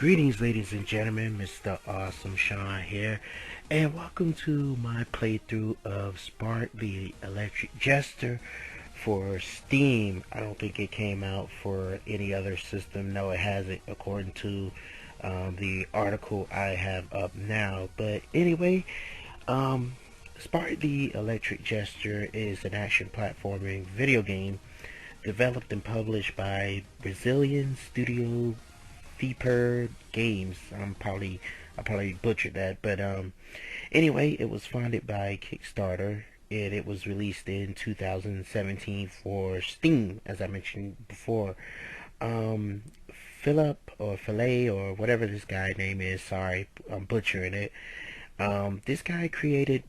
Greetings, ladies and gentlemen. Mr. Awesome Sean here, and welcome to my playthrough of Spark the Electric Jester for Steam. I don't think it came out for any other system. No, it hasn't, according to the article I have up now. But anyway, um, Spark the Electric Jester is an action platforming video game developed and published by Brazilian studio Viper Games. I probably butchered that, but anyway, it was funded by Kickstarter and it was released in 2017 for Steam, as I mentioned before. Um, Philip or Filet or whatever this guy name is. Sorry, I'm butchering it. This guy created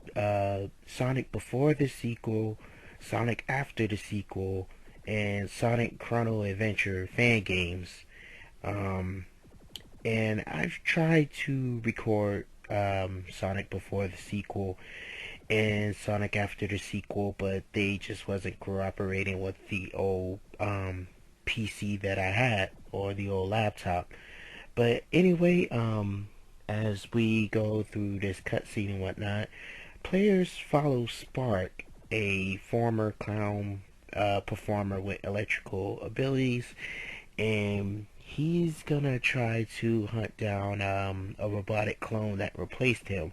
Sonic before the sequel, Sonic after the sequel, and Sonic Chrono Adventure fan games. Um, and I've tried to record Sonic before the sequel and Sonic after the sequel, but they just wasn't cooperating with the old PC that I had or the old laptop. But anyway, as we go through this cutscene and whatnot, players follow Spark, a former clown performer with electrical abilities, and he's gonna try to hunt down a robotic clone that replaced him,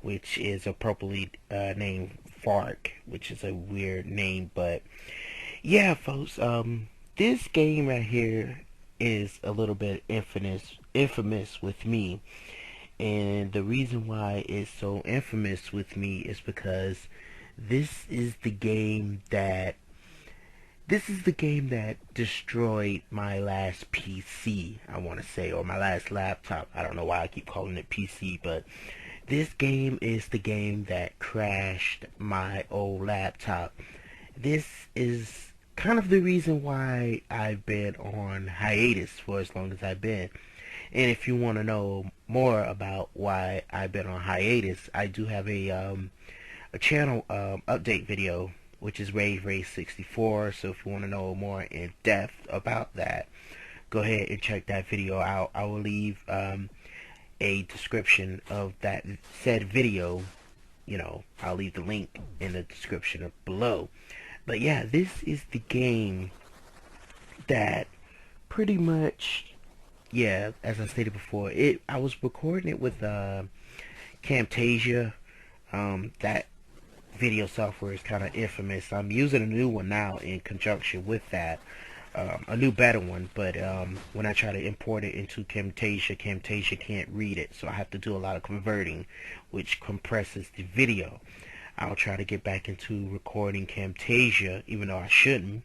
which is appropriately named Fark, which is a weird name. But yeah, folks, this game right here is a little bit infamous with me, and the reason why it's so infamous with me is because this is the game that this is the game that destroyed my last PC, I want to say, or my last laptop. I don't know why I keep calling it PC, but this game is the game that crashed my old laptop. This is kind of the reason why I've been on hiatus for as long as I've been. And if you want to know more about why I've been on hiatus, I do have a channel update video, which is Rave Race 64. So if you want to know more in depth about that, go ahead and check that video out. I will leave a description of that said video. I'll leave the link in the description below. But yeah, this is the game that pretty much, yeah, as I stated before, I was recording it with Camtasia. That video software is kind of infamous. I'm using a new one now in conjunction with that, a new better one. But when I try to import it into Camtasia, Camtasia can't read it, so I have to do a lot of converting, which compresses the video. I'll try to get back into recording Camtasia, even though I shouldn't.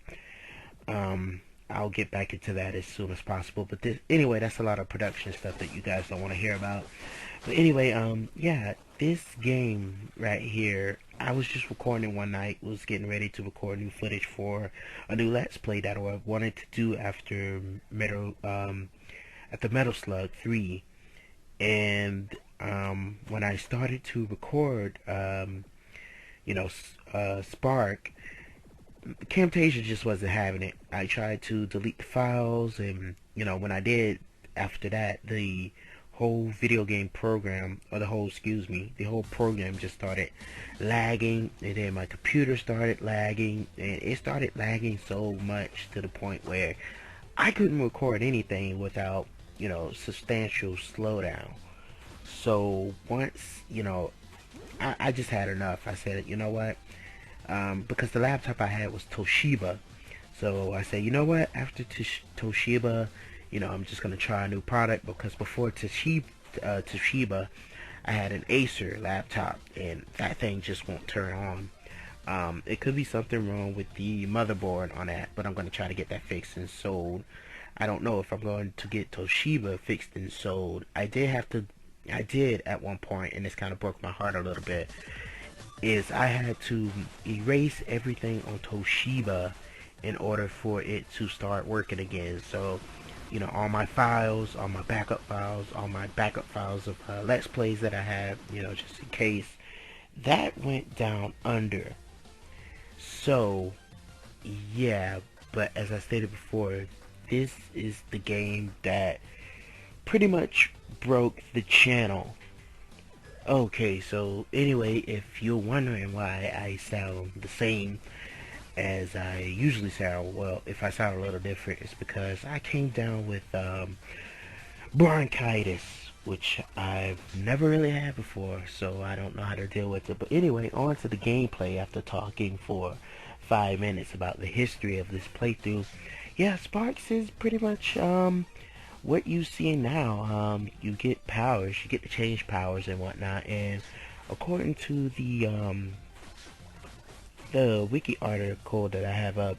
I'll get back into that as soon as possible. But anyway, that's a lot of production stuff that you guys don't want to hear about. But anyway, yeah, this game right here, I was just recording one night, was getting ready to record new footage for a new Let's Play that I wanted to do after Metal Slug 3. And when I started to record, Spark, Camtasia just wasn't having it. I tried to delete the files, and when I did, after that, the whole video game program, or the whole program just started lagging, and then my computer started lagging, and it started lagging so much to the point where I couldn't record anything without, substantial slowdown. So once, I just had enough. I said, you know what? Because the laptop I had was Toshiba. So I said, you know what? After Toshiba, I'm just going to try a new product, because before Toshiba, I had an Acer laptop, and that thing just won't turn on. It could be something wrong with the motherboard on that, but I'm going to try to get that fixed and sold. I don't know if I'm going to get Toshiba fixed and sold. I did at one point, and this kind of broke my heart a little bit, is I had to erase everything on Toshiba in order for it to start working again. So, all my files, all my backup files of Let's Plays that I have, just in case, that went down under. So, yeah, but as I stated before, this is the game that pretty much broke the channel. Okay, so anyway, if you're wondering why I sound the same as I usually sound, well, if I sound a little different, it's because I came down with bronchitis, which I've never really had before, so I don't know how to deal with it. But anyway, on to the gameplay after talking for 5 minutes about the history of this playthrough. Yeah, Sparks is pretty much what you see now. You get powers, you get to change powers and whatnot, and according to the wiki article that I have up,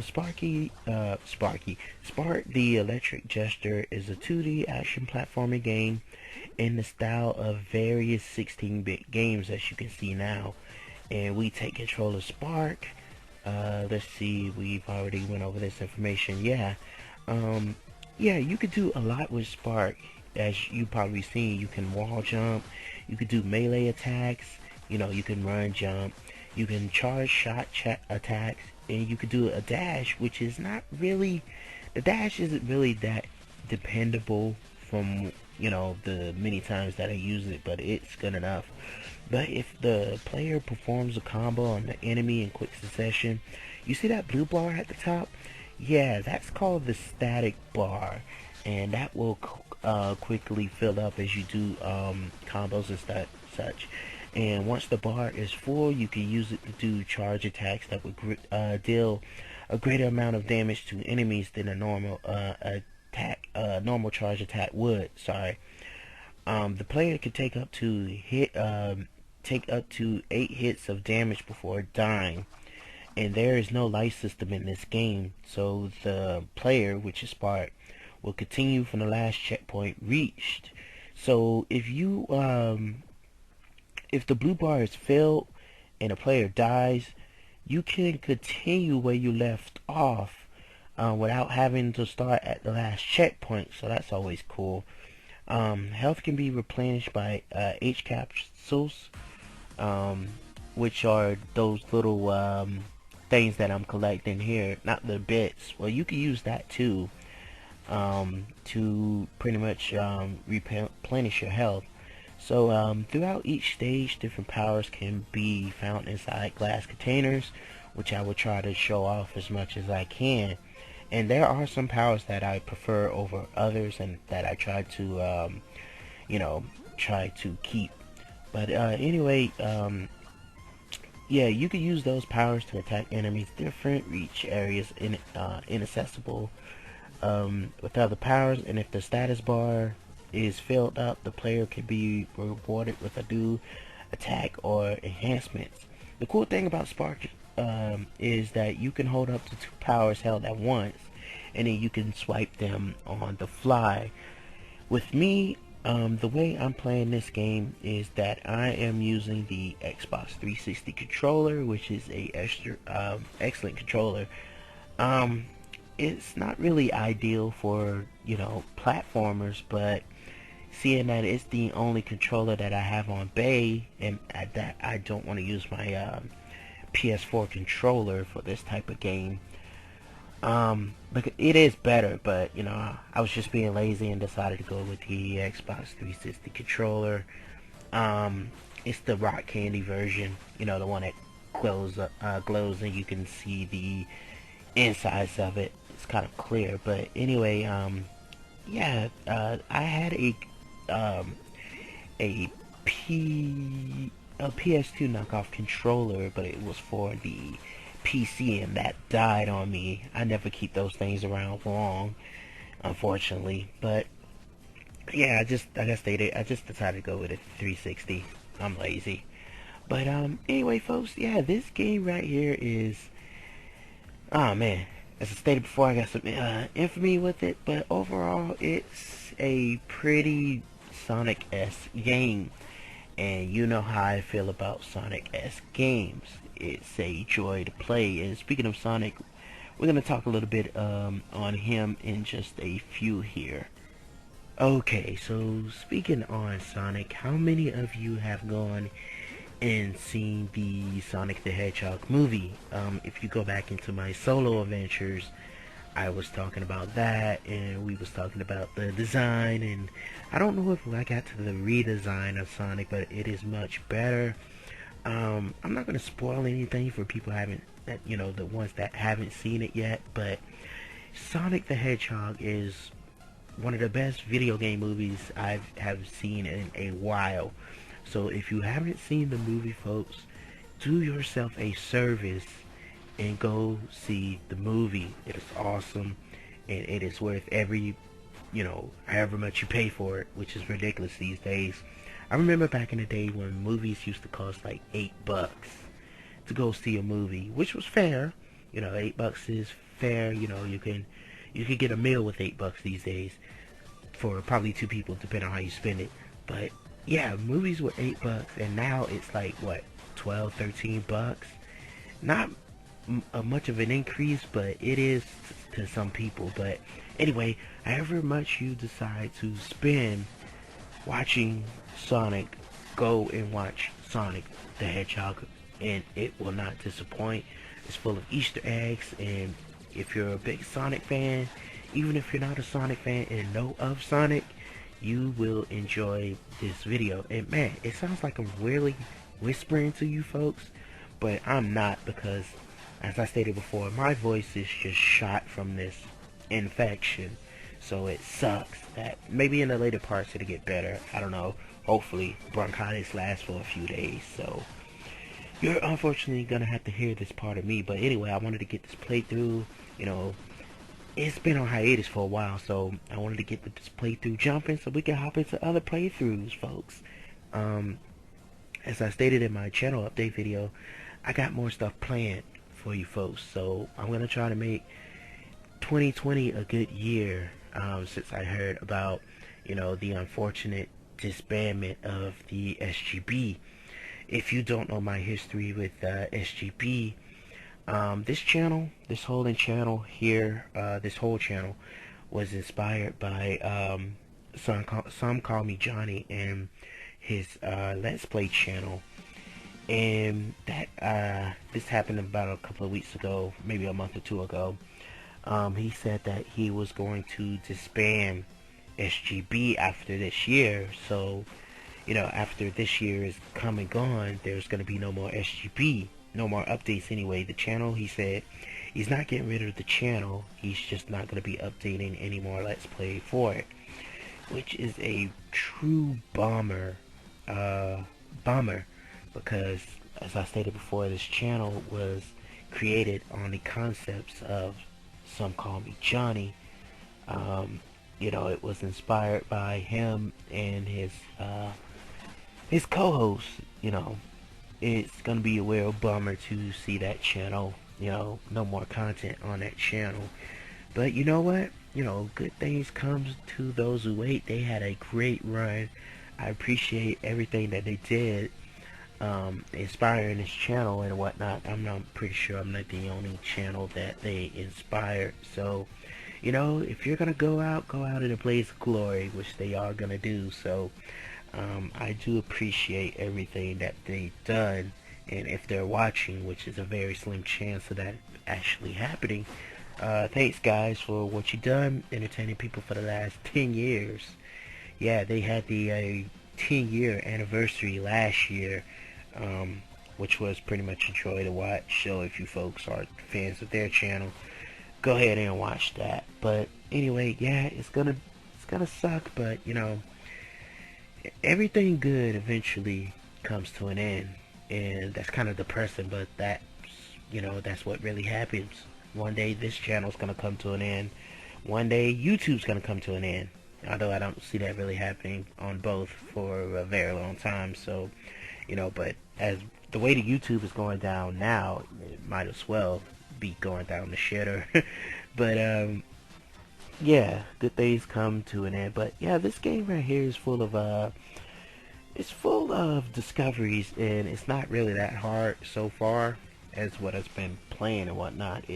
Spark the Electric Jester is a 2D action platforming game in the style of various 16-bit games as you can see now. And we take control of Spark. Let's see, we've already went over this information. Yeah, you could do a lot with Spark. As you probably seen, you can wall jump, you could do melee attacks, you can run, jump, you can charge shot attacks, and you could do a dash, which is not really, the dash isn't really that dependable from, the many times that I use it, but it's good enough. But if the player performs a combo on the enemy in quick succession, you see that blue bar at the top? Yeah, that's called the static bar, and that will quickly fill up as you do combos and such. And once the bar is full, you can use it to do charge attacks that would deal a greater amount of damage to enemies than a normal normal charge attack would. Sorry. The player can take up to 8 hits of damage before dying, and there is no life system in this game, so the player, which is Spark, will continue from the last checkpoint reached. So if the blue bar is filled and a player dies, you can continue where you left off without having to start at the last checkpoint, so that's always cool. Health can be replenished by H capsules, which are those little things that I'm collecting here, not the bits. Well, you can use that too to pretty much replenish your health. So throughout each stage, different powers can be found inside glass containers, which I will try to show off as much as I can. And there are some powers that I prefer over others, and that I try to, try to keep. But anyway, yeah, you can use those powers to attack enemies different, reach areas inaccessible with other powers, and if the status bar is filled up, the player can be rewarded with a new attack or enhancements. The cool thing about Spark is that you can hold up to 2 powers held at once, and then you can swipe them on the fly. With me, the way I'm playing this game is that I am using the Xbox 360 controller, which is a excellent controller. It's not really ideal for, platformers, but seeing that it's the only controller that I have on Bay, and that I don't want to use my PS4 controller for this type of game. But it is better, but I was just being lazy and decided to go with the Xbox 360 controller. It's the rock candy version, the one that glows and you can see the insides of it. It's kind of clear, but anyway, yeah, I had a PS2 knockoff controller, but it was for the PC, and that died on me. I never keep those things around long, unfortunately. But yeah, I just decided to go with a 360. I'm lazy. But anyway, folks, yeah, this game right here is, oh man, as I stated before, I got some infamy with it, but overall, it's a pretty Sonic-esque game. And you know how I feel about Sonic-esque games. It's a joy to play. And speaking of Sonic, we're going to talk a little bit on him in just a few here. Okay, so speaking on Sonic, how many of you have gone and seen the Sonic the Hedgehog movie? If you go back into my solo adventures, I was talking about that, and we was talking about the design, and I don't know if I got to the redesign of Sonic, but it is much better. I'm not gonna spoil anything for people haven't that the ones that haven't seen it yet, but Sonic the Hedgehog is one of the best video game movies I have seen in a while. So if you haven't seen the movie, folks, do yourself a service and go see the movie. It is awesome, and it is worth every, however much you pay for it, which is ridiculous these days. I remember back in the day when movies used to cost like $8 to go see a movie, which was fair. $8 is fair. You can get a meal with $8 these days for probably two people, depending on how you spend it. But yeah, movies were $8, and now it's like what, 12, $13. Not much of an increase, but it is to some people. But anyway, however much you decide to spend watching Sonic, go and watch Sonic the Hedgehog, and it will not disappoint. It's full of Easter eggs, and if you're a big Sonic fan, even if you're not a Sonic fan and know of Sonic, you will enjoy this video. And man, it sounds like I'm really whispering to you folks, but I'm not, because as I stated before, my voice is just shot from this infection, so it sucks. That maybe in the later parts it'll get better. I don't know. Hopefully bronchitis lasts for a few days, so you're unfortunately gonna have to hear this part of me. But anyway, I wanted to get this playthrough. It's been on hiatus for a while, so I wanted to get this playthrough jumping so we can hop into other playthroughs, folks. As I stated in my channel update video, I got more stuff planned for you folks, so I'm gonna try to make 2020 a good year. Since I heard about the unfortunate disbandment of the SGB. If you don't know my history with SGB, this whole channel was inspired by some call me Johnny and his Let's Play channel, and that this happened about a couple of weeks ago, maybe a month or two ago. He said that he was going to disband SGB after this year. So, after this year is come and gone, there's going to be no more SGB, no more updates anyway. The channel, he said, he's not getting rid of the channel. He's just not going to be updating any more Let's Play for it, which is a true bummer, because as I stated before, this channel was created on the concepts of Some Call Me Johnny. It was inspired by him and his co-host. It's gonna be a real bummer to see that channel, no more content on that channel. But you know what? Good things comes to those who wait. They had a great run. I appreciate everything that they did, inspiring this channel and whatnot. I'm pretty sure I'm not the only channel that they inspired. So, if you're gonna go out in a blaze of glory, which they are gonna do. So, I do appreciate everything that they've done, and if they're watching, which is a very slim chance of that actually happening, thanks guys for what you done, entertaining people for the last 10 years. Yeah, they had the 10-year anniversary last year, which was pretty much a joy to watch. So if you folks are fans of their channel, go ahead and watch that. But anyway, yeah, it's gonna suck, but everything good eventually comes to an end, and that's kind of depressing, but that's what really happens. One day this channel's gonna come to an end. One day YouTube's gonna come to an end. Although I don't see that really happening on both for a very long time. So, but as the way the YouTube is going down now, it might as well be going down the shitter. But yeah, good things come to an end. But yeah, this game right here is full of discoveries, and it's not really that hard so far as what I've been playing and whatnot.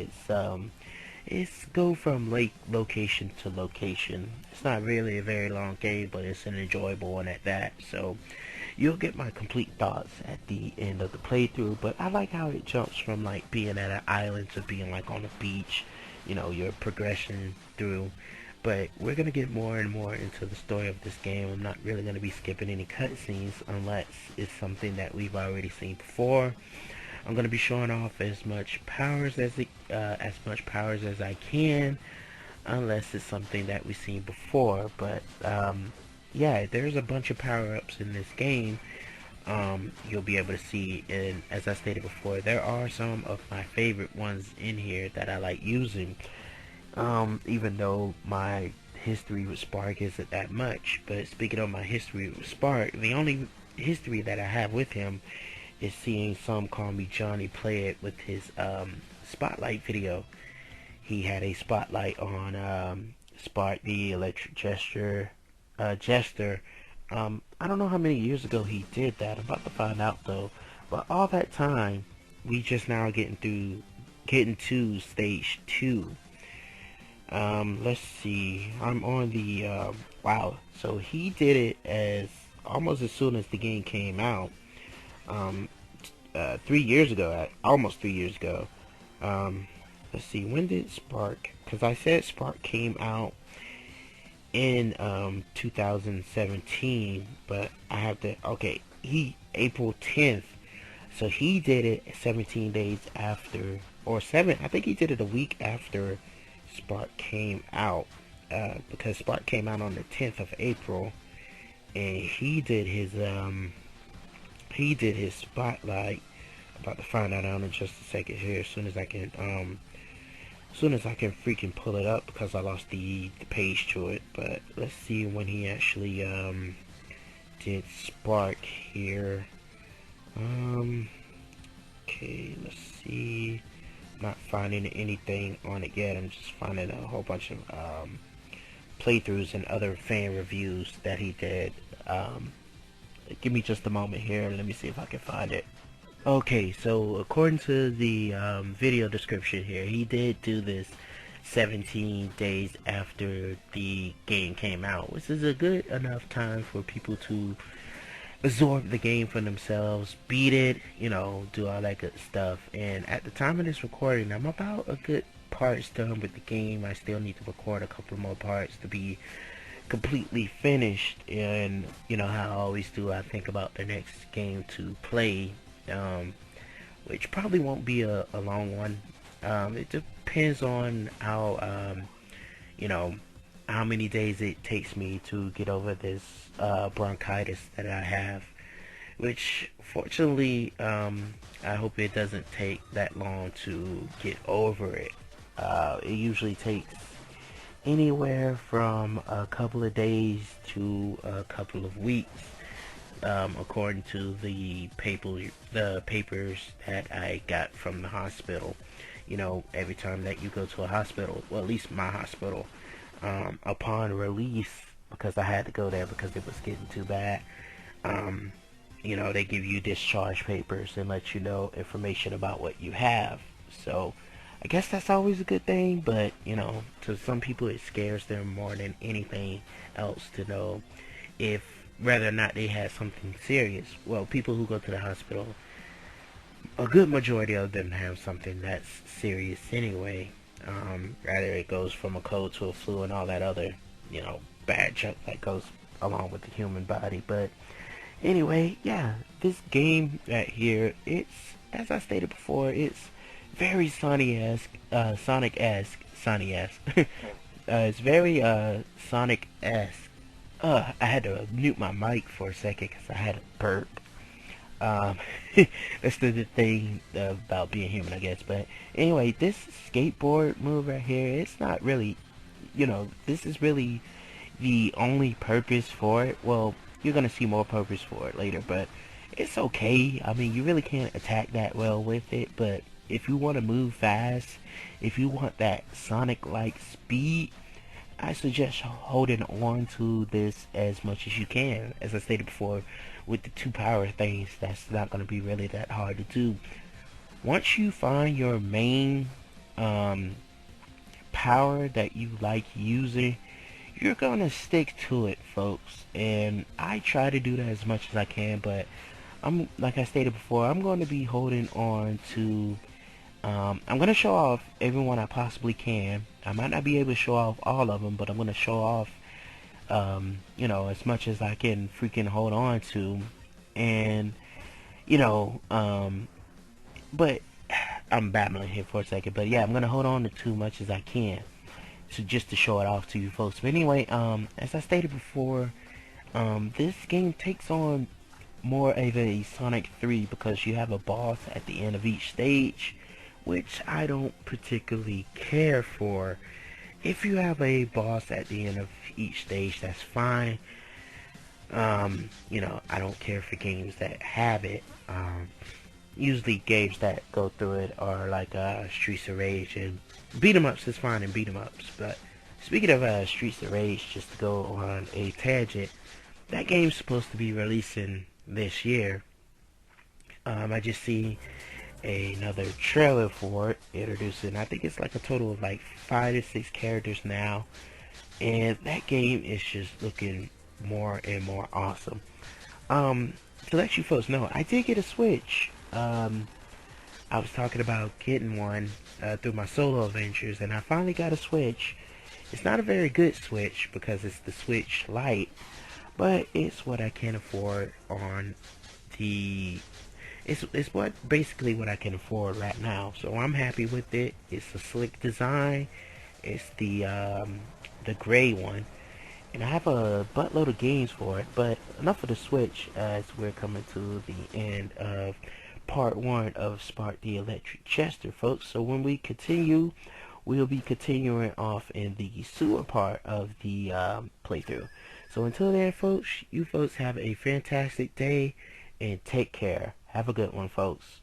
It's go from location to location. It's not really a very long game, but it's an enjoyable one at that. So you'll get my complete thoughts at the end of the playthrough. But I like how it jumps from like being at an island to being like on a beach. your progression through. But we're gonna get more and more into the story of this game. I'm not really gonna be skipping any cutscenes unless it's something that we've already seen before. I'm gonna be showing off as much powers as I can, unless it's something that we've seen before. But yeah, there's a bunch of power-ups in this game. You'll be able to see, and as I stated before, there are some of my favorite ones in here that I like using. Even though my history with Spark isn't that much. But speaking of my history with Spark, the only history that I have with him is seeing Some Call Me Johnny play it with his spotlight video. He had a spotlight on Spark the Electric Jester. I don't know how many years ago he did that. I'm about to find out though. But all that time, we just now getting to stage 2. Let's see. I'm on the wow. So he did it as almost as soon as the game came out. 3 years ago, almost 3 years ago. Let's see. When did Spark? Because I said Spark came out in 2017, but I have to. Okay, April 10th. So he did it 17 days after, or 7. I think he did it a week after Spark came out, because Spark came out on the 10th of April, and he did his spotlight. About to find that out in just a second here, as soon as I can freaking pull it up, because I lost the page to it. But let's see when he actually did Spark here. Okay, let's see. Not finding anything on it yet. I'm just finding a whole bunch of playthroughs and other fan reviews that he did. Give me just a moment here. Let me see if I can find it. Okay, so according to the video description here, he did do this 17 days after the game came out, which is a good enough time for people to absorb the game for themselves, beat it, do all that good stuff. And at the time of this recording, I'm about a good parts done with the game. I still need to record a couple more parts to be completely finished. And how I always do, I think about the next game to play, which probably won't be a long one. It depends on how how many days it takes me to get over this bronchitis that I have, which fortunately I hope it doesn't take that long to get over it. It usually takes anywhere from a couple of days to a couple of weeks, according to the papers that I got from the hospital. Every time that you go to a hospital, well, at least my hospital, upon release, because I had to go there because it was getting too bad, they give you discharge papers and let you know information about what you have. So I guess that's always a good thing, but to some people it scares them more than anything else to know if whether or not they had something serious. Well, people who go to the hospital, a good majority of them have something that's serious anyway. Rather it goes from a cold to a flu and all that other, bad junk that goes along with the human body. But anyway, yeah, this game right here, it's, as I stated before, it's very Sonic-esque. It's very Sonic-esque. I had to mute my mic for a second because I had a burp. That's the thing about being human, I guess. But anyway, this skateboard move right here, it's not really, this is really the only purpose for it. Well, you're gonna see more purpose for it later, but it's okay. I mean, you really can't attack that well with it, but if you want to move fast, if you want that Sonic-like speed, I suggest holding on to this as much as you can. As I stated before, with the 2 power things, that's not going to be really that hard to do. Once you find your main power that you like using, you're going to stick to it, folks. And I try to do that as much as I can, but like I stated before, I'm going to be holding on to I'm gonna show off everyone I possibly can. I might not be able to show off all of them, but I'm gonna show off, as much as I can freaking hold on to, and you know, but I'm babbling here for a second. But yeah, I'm gonna hold on to too much as I can, so just to show it off to you folks. But anyway, as I stated before, this game takes on more of a Sonic 3 because you have a boss at the end of each stage, which I don't particularly care for. If you have a boss at the end of each stage, that's fine. I don't care for games that have it. Usually games that go through it are like Streets of Rage, and beat 'em ups is fine in beat 'em ups. But speaking of Streets of Rage, just to go on a tangent, that game's supposed to be releasing this year. I just see another trailer for it introducing. I think it's like a total of like 5 to 6 characters now, and that game is just looking more and more awesome. Um, to let you folks know, I did get a Switch. I was talking about getting one through my solo adventures, and I finally got a Switch. It's not a very good Switch because it's the Switch Lite, but it's what I can afford on the. It's what basically what I can afford right now. So I'm happy with it. It's a slick design. It's the gray one, and I have a buttload of games for it. But enough of the Switch, as we're coming to the end of part one of Spark the Electric Jester, folks. So when we continue, we'll be continuing off in the sewer part of the playthrough. So until then, folks, you folks have a fantastic day and take care. Have a good one, folks.